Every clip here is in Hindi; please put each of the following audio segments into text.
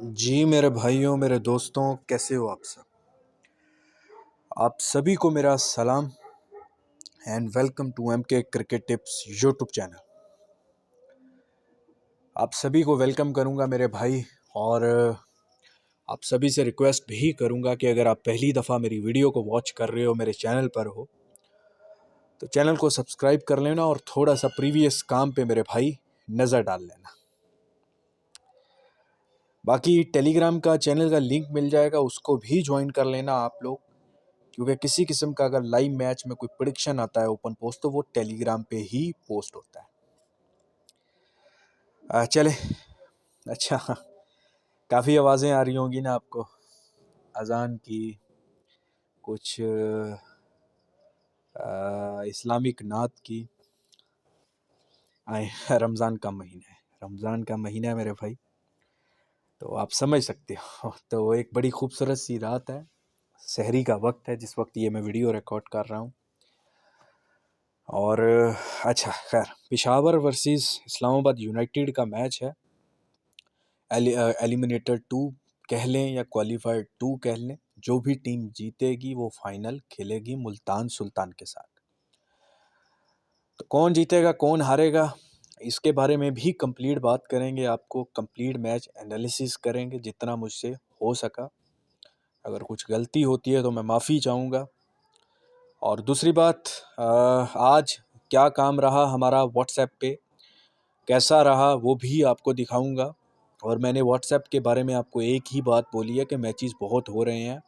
जी मेरे भाइयों, मेरे दोस्तों, कैसे हो आप सब? आप सभी को मेरा सलाम and welcome to MK cricket tips YouTube channel. आप सभी को वेलकम करूंगा मेरे भाई, और आप सभी से रिक्वेस्ट भी करूंगा कि अगर आप पहली दफ़ा मेरी वीडियो को वॉच कर रहे हो, मेरे चैनल पर हो, तो चैनल को सब्सक्राइब कर लेना और थोड़ा सा प्रीवियस काम पे मेरे भाई नज़र डाल लेना। बाकी टेलीग्राम का चैनल का लिंक मिल जाएगा, उसको भी ज्वाइन कर लेना आप लोग, क्योंकि किसी किस्म का अगर लाइव मैच में कोई प्रेडिक्शन आता है ओपन पोस्ट, तो वो टेलीग्राम पे ही पोस्ट होता है। चले, अच्छा, काफ़ी आवाज़ें आ रही होंगी ना आपको, अजान की, कुछ इस्लामिक नात की। आए, रमज़ान का महीना है, रमज़ान का महीना है मेरे भाई, तो आप समझ सकते हो। तो एक बड़ी खूबसूरत सी रात है, सहरी का वक्त है जिस वक्त ये मैं वीडियो रिकॉर्ड कर रहा हूँ। और अच्छा, खैर, पेशावर वर्सेस इस्लामाबाद यूनाइटेड का मैच है। एलिमिनेटर 2 कह लें या क्वालिफायर 2 कह लें, जो भी टीम जीतेगी वो फाइनल खेलेगी मुल्तान सुल्तान के साथ। तो कौन जीतेगा कौन हारेगा, इसके बारे में भी कंप्लीट बात करेंगे, आपको कंप्लीट मैच एनालिसिस करेंगे जितना मुझसे हो सका। अगर कुछ गलती होती है तो मैं माफ़ी चाहूँगा। और दूसरी बात, आज क्या काम रहा हमारा व्हाट्सएप पे, कैसा रहा वो भी आपको दिखाऊंगा। और मैंने व्हाट्सएप के बारे में आपको एक ही बात बोली है कि मैचेस बहुत हो रहे हैं,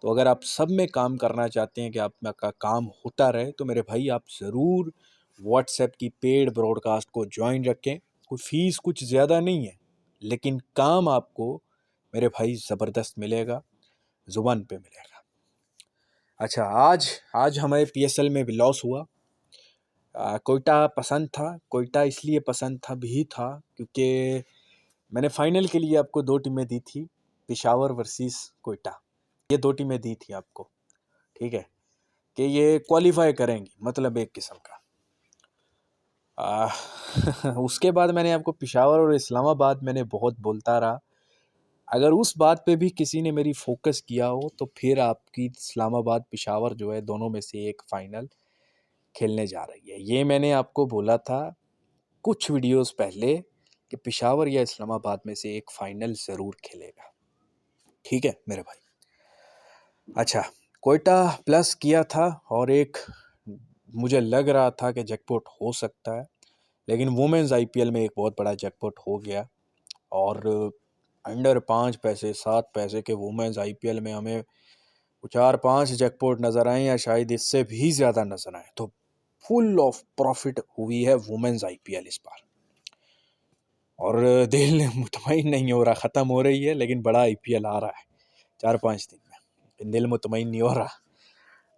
तो अगर आप सब में काम करना चाहते हैं कि आप में का काम होता रहे, तो मेरे भाई आप ज़रूर व्हाट्सएप की पेड ब्रॉडकास्ट को ज्वाइन रखें। कोई फ़ीस कुछ ज़्यादा नहीं है, लेकिन काम आपको मेरे भाई ज़बरदस्त मिलेगा, ज़ुबान पे मिलेगा। अच्छा, आज आज हमारे पीएसएल में भी लॉस हुआ। कोयटा पसंद था, कोयटा इसलिए पसंद था भी था क्योंकि मैंने फाइनल के लिए आपको 2 टीमें दी थी, पेशावर वर्सेस कोयटा। ये 2 टीमें दी थी आपको, ठीक है, कि ये क्वालिफाई करेंगी, मतलब एक किस्म का। उसके बाद मैंने आपको पेशावर और इस्लामाबाद मैंने बहुत बोलता रहा। अगर उस बात पे भी किसी ने मेरी फोकस किया हो, तो फिर आपकी इस्लामाबाद पेशावर जो है, दोनों में से एक फाइनल खेलने जा रही है। ये मैंने आपको बोला था कुछ वीडियोस पहले कि पेशावर या इस्लामाबाद में से एक फाइनल ज़रूर खेलेगा, ठीक है मेरे भाई। अच्छा, कोयटा प्लस किया था और एक मुझे लग रहा था कि जैकपॉट हो सकता है, लेकिन वुमेन्स आईपीएल में एक बहुत बड़ा जैकपॉट हो गया। और अंडर 5 पैसे 7 पैसे के वुमेन्स आईपीएल में हमें 4-5 जैकपॉट नज़र आए, या शायद इससे भी ज़्यादा नज़र आए। तो फुल ऑफ प्रॉफिट हुई है वुमेन्स आईपीएल इस बार, और दिल मुतमईन नहीं हो रहा, ख़त्म हो रही है लेकिन बड़ा आईपीएल आ रहा है 4-5 दिन में, लेकिन दिल मुतमईन नहीं हो रहा।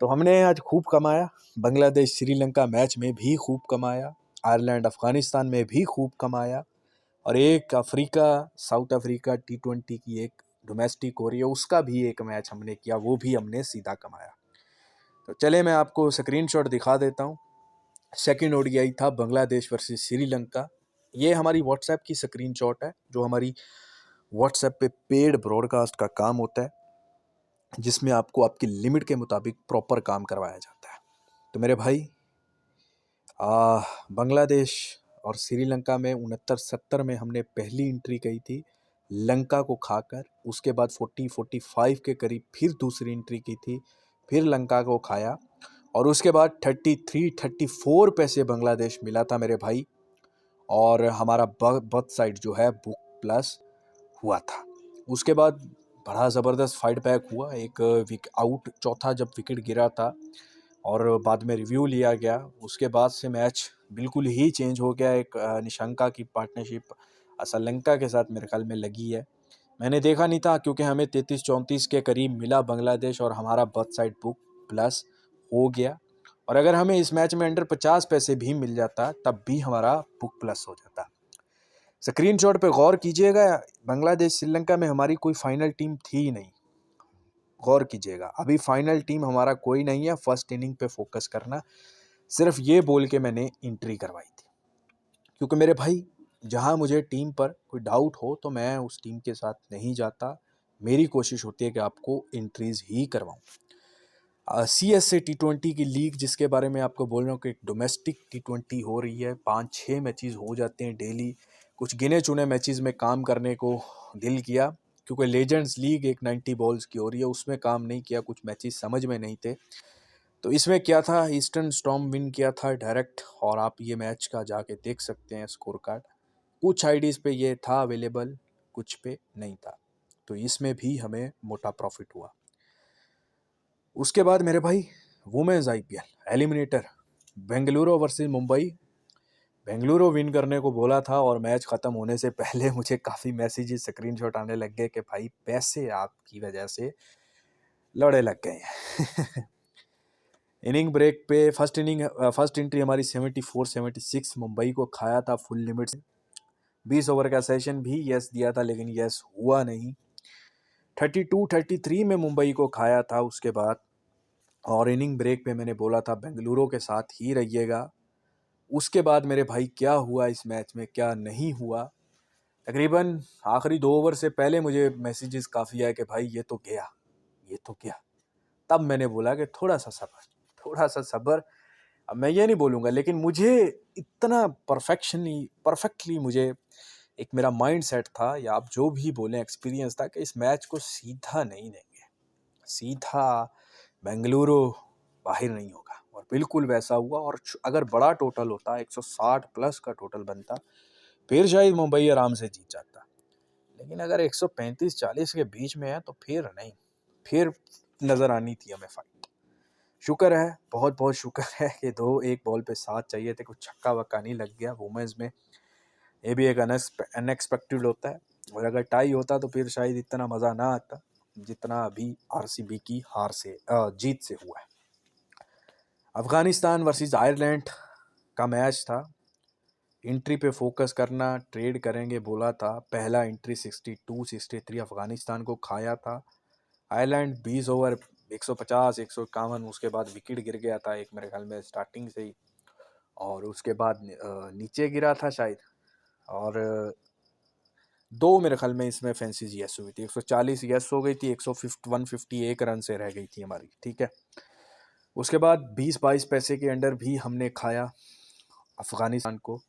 तो हमने आज खूब कमाया, बांग्लादेश श्रीलंका मैच में भी खूब कमाया, आयरलैंड अफ़गानिस्तान में भी खूब कमाया, और एक अफ्रीका साउथ अफ्रीका T20 की एक डोमेस्टिक हो रही है, उसका भी एक मैच हमने किया, वो भी हमने सीधा कमाया। तो चले मैं आपको स्क्रीनशॉट दिखा देता हूँ। सेकंड ओडीआई था बांग्लादेश वर्सेस श्रीलंका। ये हमारी व्हाट्सएप की स्क्रीनशॉट है, जो हमारी व्हाट्सएप पे पेड ब्रॉडकास्ट का काम होता है, जिसमें आपको आपकी लिमिट के मुताबिक प्रॉपर काम करवाया जाता है। तो मेरे भाई, बांग्लादेश और श्रीलंका में 69-70 में हमने पहली एंट्री कही थी लंका को खाकर। उसके बाद 40-45 के करीब फिर दूसरी एंट्री की थी, फिर लंका को खाया, और उसके बाद 33-34 पैसे बांग्लादेश मिला था मेरे भाई, और हमारा बर्थ साइड जो है बुक प्लस हुआ था। उसके बाद बड़ा ज़बरदस्त फाइट बैक हुआ, एक आउट चौथा जब विकेट गिरा था और बाद में रिव्यू लिया गया, उसके बाद से मैच बिल्कुल ही चेंज हो गया। एक निशंका की पार्टनरशिप श्रीलंका के साथ मेरे ख्याल में लगी है, मैंने देखा नहीं था क्योंकि हमें 33-34 के करीब मिला बांग्लादेश, और हमारा बर्थ साइड बुक प्लस हो गया। और अगर हमें इस मैच में अंडर 50 पैसे भी मिल जाता, तब भी हमारा बुक प्लस हो जाता। स्क्रीनशॉट पे गौर कीजिएगा, बांग्लादेश श्रीलंका में हमारी कोई फाइनल टीम थी ही नहीं, गौर कीजिएगा, अभी फाइनल टीम हमारा कोई नहीं है। फर्स्ट इनिंग पे फोकस करना, सिर्फ ये बोल के मैंने एंट्री करवाई थी, क्योंकि मेरे भाई जहाँ मुझे टीम पर कोई डाउट हो तो मैं उस टीम के साथ नहीं जाता। मेरी कोशिश होती है कि आपको एंट्रीज़ ही करवाऊँ। CSA T20 की लीग जिसके बारे में आपको बोल रहा हूँ कि एक डोमेस्टिक T20 हो रही है, 5-6 मैचेस हो जाते हैं डेली। कुछ गिने चुने मैचेस में काम करने को दिल किया, क्योंकि लेजेंड्स लीग एक 90 बॉल्स की हो रही है, उसमें काम नहीं किया, कुछ मैचेस समझ में नहीं थे। तो इसमें क्या था, ईस्टर्न स्टॉर्म विन किया था डायरेक्ट, और आप ये मैच का जाके देख सकते हैं स्कोर कार्ड। कुछ आईडीज़ पे ये था अवेलेबल, कुछ पे नहीं था, तो इसमें भी हमें मोटा प्रॉफिट हुआ। उसके बाद मेरे भाई women's IPL eliminator, Bengaluru versus Mumbai. Bengaluru win करने को बोला था और मैच ख़त्म होने से पहले मुझे काफ़ी मैसेजेस स्क्रीनशॉट आने लग गए कि भाई पैसे आपकी वजह से लड़े लग गए हैं। इनिंग ब्रेक पे फर्स्ट एंट्री हमारी 74-76 मुंबई को खाया था फुल लिमिट से। 20 ओवर का सेशन भी यस दिया था, लेकिन यस हुआ नहीं। 32-33 में मुंबई को खाया था उसके बाद, और इनिंग ब्रेक पे मैंने बोला था बेंगलुरु के साथ ही रहिएगा। उसके बाद मेरे भाई क्या हुआ इस मैच में, क्या नहीं हुआ, तकरीबन आखिरी 2 ओवर से पहले मुझे मैसेजेस काफ़ी आए कि भाई ये तो गया, ये तो गया। तब मैंने बोला कि थोड़ा सा सब्र, थोड़ा सा सब्र। अब मैं ये नहीं बोलूँगा, लेकिन मुझे इतना परफेक्टली मुझे एक मेरा माइंड सेट था, या आप जो भी बोलें एक्सपीरियंस था, कि इस मैच को सीधा नहीं देंगे, सीधा बेंगलुरु बाहर नहीं होगा। और बिल्कुल वैसा हुआ। और अगर बड़ा टोटल होता, 160 प्लस का टोटल बनता, फिर शायद मुंबई आराम से जीत जाता। लेकिन अगर 135-40 के बीच में है तो फिर नहीं, फिर नज़र आनी थी हमें फाइट। शुक्र है, बहुत बहुत शुक्र है कि एक बॉल पे 7 चाहिए थे, कुछ छक्का वक्का नहीं लग गया वुमेन्स में। ये भी एक अनएक्सपेक्टेड होता है, और अगर टाई होता तो फिर शायद इतना मज़ा ना आता जितना अभी RCB की जीत से हुआ है। अफ़गानिस्तान वर्सेस आयरलैंड का मैच था। एंट्री पे फोकस करना, ट्रेड करेंगे बोला था। पहला एंट्री 62-63 अफ़गानिस्तान को खाया था। आयरलैंड 20 ओवर 150-151, उसके बाद विकेट गिर गया था एक मेरे ख्याल में स्टार्टिंग से ही, और उसके बाद नीचे गिरा था शायद, और 2 मेरे ख्याल में इसमें फैंसीज यस हुई थी। 140 यस हो गई थी, 151 रन से रह गई थी हमारी, ठीक है। उसके बाद 20-22 पैसे के अंडर भी हमने खाया अफ़गानिस्तान को,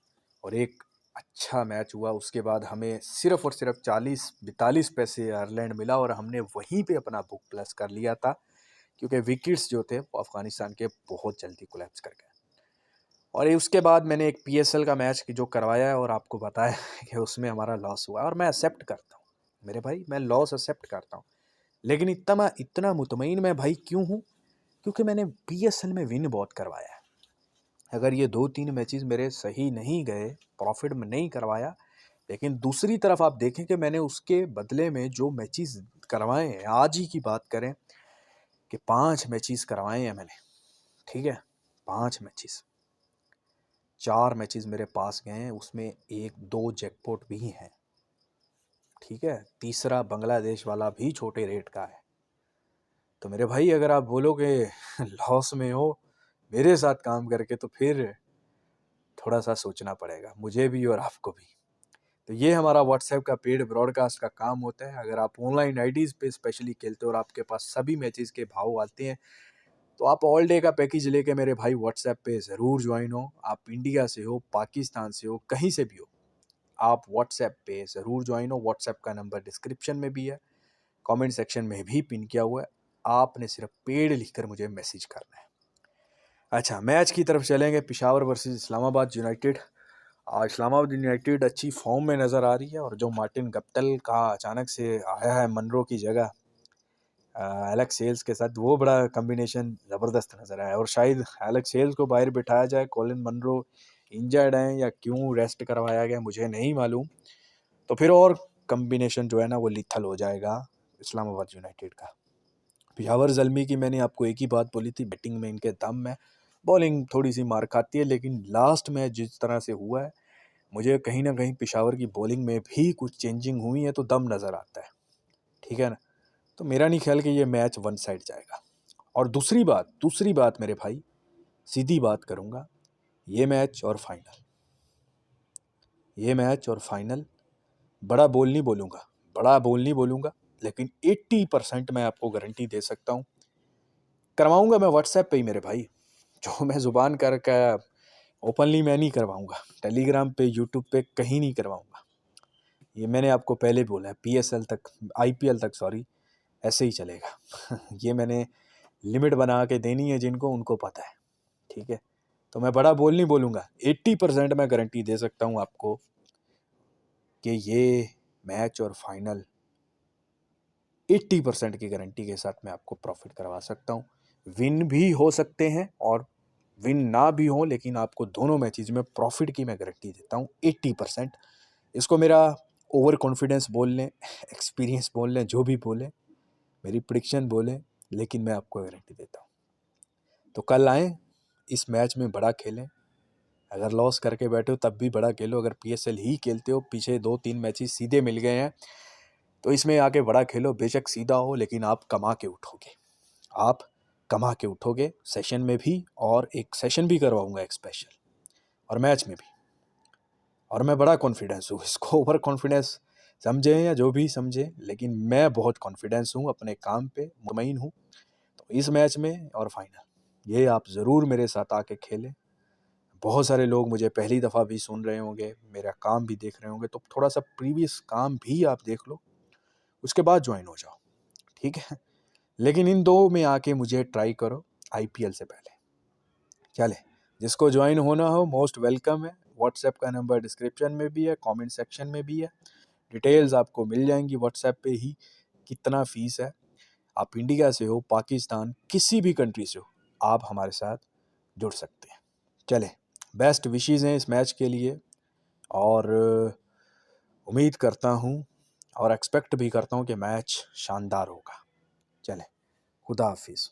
और एक अच्छा मैच हुआ। उसके बाद हमें सिर्फ और सिर्फ 40-42 पैसे आयरलैंड मिला, और हमने वहीं पे अपना बुक प्लस कर लिया था, क्योंकि विकेट्स जो थे वो अफ़गानिस्तान के बहुत जल्दी कोलैप्स कर गए। और ये उसके बाद मैंने एक PSL का मैच जो करवाया है और आपको बताया कि उसमें हमारा लॉस हुआ, और मैं एक्सेप्ट करता हूँ मेरे भाई, मैं लॉस एक्सेप्ट करता हूँ। लेकिन इतना मुतमईन मैं भाई क्यों हूँ, क्योंकि मैंने PSL में विन बहुत करवाया है। अगर ये 2-3 मैचेस मेरे सही नहीं गए, प्रॉफिट में नहीं करवाया, लेकिन दूसरी तरफ आप देखें कि मैंने उसके बदले में जो मैचेस करवाए हैं, आज ही की बात करें कि 5 मैचेस करवाए हैं मैंने, ठीक है, 5 मैचेस, 4 मैचेस मेरे पास गए हैं, उसमें 1-2 जैकपॉट भी हैं, ठीक है। तीसरा बांग्लादेश वाला भी छोटे रेट का है। तो मेरे भाई अगर आप बोलोगे लॉस में हो मेरे साथ काम करके, तो फिर थोड़ा सा सोचना पड़ेगा मुझे भी और आपको भी। तो ये हमारा व्हाट्सएप का पेड ब्रॉडकास्ट का काम होता है। अगर आप ऑनलाइन आईडीज़ पे स्पेशली खेलते हो और आपके पास सभी मैचेस के भाव आते हैं, तो आप ऑल डे का पैकेज लेके मेरे भाई व्हाट्सएप पे ज़रूर ज्वाइन हो। आप इंडिया से हो, पाकिस्तान से हो, कहीं से भी हो, आप व्हाट्सएप पे ज़रूर ज्वाइन हो। व्हाट्सएप का नंबर डिस्क्रिप्शन में भी है, कमेंट सेक्शन में भी पिन किया हुआ है। आपने सिर्फ पेड लिखकर मुझे मैसेज करना है। अच्छा, मैच की तरफ चलेंगे। Peshawar versus Islamabad United. Islamabad United अच्छी फॉर्म में नज़र आ रही है, और जो मार्टिन गप्टिल का अचानक से आया है मनरो की जगह एलेक्स हेल्स के साथ, वो बड़ा कॉम्बिनेशन ज़बरदस्त नज़र आया। और शायद एलेक्स हेल्स को बाहर बिठाया जाए, कॉलिन मनरो इंजर्ड हैं या क्यों रेस्ट करवाया गया मुझे नहीं मालूम, तो फिर और कॉम्बिनेशन जो है ना वो लिथल हो जाएगा इस्लामाबाद यूनाइटेड का। पेशावर ज़ल्मी की मैंने आपको एक ही बात बोली थी, बैटिंग में इनके दम है, बॉलिंग थोड़ी सी मार खाती है, लेकिन लास्ट मैच जिस तरह से हुआ है, मुझे कहीं ना कहीं पेशावर की बॉलिंग में भी कुछ चेंजिंग हुई है, तो दम नज़र आता है, ठीक है ना। तो मेरा नहीं ख्याल कि ये मैच वन साइड जाएगा। और दूसरी बात मेरे भाई, सीधी बात करूँगा, ये मैच और फाइनल ये मैच और फाइनल, बड़ा बोल नहीं बोलूँगा, लेकिन 80% मैं आपको गारंटी दे सकता हूँ। करवाऊँगा मैं व्हाट्सएप पे ही मेरे भाई, जो मैं ज़ुबान कर ओपनली मैं नहीं करवाऊँगा, टेलीग्राम पे, यूट्यूब पे कहीं नहीं करवाऊँगा। ये मैंने आपको पहले बोला है, पीएसएल तक, आईपीएल तक सॉरी, ऐसे ही चलेगा। ये मैंने लिमिट बना के देनी है जिनको, उनको पता है, ठीक है? तो मैं बड़ा बोल नहीं बोलूँगा, 80% मैं गारंटी दे सकता हूँ आपको कि ये मैच और फाइनल 80% की गारंटी के साथ मैं आपको प्रॉफिट करवा सकता हूँ। विन भी हो सकते हैं और विन ना भी हो, लेकिन आपको दोनों मैचेस में प्रॉफिट की मैं गारंटी देता हूँ 80%। इसको मेरा ओवर कॉन्फिडेंस बोल लें, एक्सपीरियंस बोल लें, जो भी बोलें, मेरी प्रिडिक्शन बोलें, लेकिन मैं आपको गारंटी देता हूँ। तो कल आएँ, इस मैच में बड़ा खेलें। अगर लॉस करके बैठे हो तब भी बड़ा खेलो, अगर पीएसएल ही खेलते हो, पीछे 2-3 मैचेस सीधे मिल गए हैं, तो इसमें आके बड़ा खेलो। बेशक सीधा हो, लेकिन आप कमा के उठोगे, आप कमा के उठोगे सेशन में भी, और एक सेशन भी करवाऊंगा एक स्पेशल, और मैच में भी। और मैं बड़ा कॉन्फिडेंस हूँ, इसको ओवर कॉन्फिडेंस समझें या जो भी समझें, लेकिन मैं बहुत कॉन्फिडेंस हूँ, अपने काम पे मुतमईन हूँ। तो इस मैच में और फाइनल, ये आप ज़रूर मेरे साथ आके खेलें। बहुत सारे लोग मुझे पहली दफ़ा भी सुन रहे होंगे, मेरा काम भी देख रहे होंगे, तो थोड़ा सा प्रीवियस काम भी आप देख लो, उसके बाद ज्वाइन हो जाओ, ठीक है? लेकिन इन 2 में आके मुझे ट्राई करो आईपीएल से पहले। चले, जिसको ज्वाइन होना हो मोस्ट वेलकम है। व्हाट्सएप का नंबर डिस्क्रिप्शन में भी है, कमेंट सेक्शन में भी है, डिटेल्स आपको मिल जाएंगी व्हाट्सएप पे ही। कितना फ़ीस है, आप इंडिया से हो, पाकिस्तान, किसी भी कंट्री से हो, आप हमारे साथ जुड़ सकते हैं। चले, बेस्ट विशेज़ हैं इस मैच के लिए, और उम्मीद करता हूँ और एक्सपेक्ट भी करता हूँ कि मैच शानदार होगा। चलें, खुदा हाफिज़।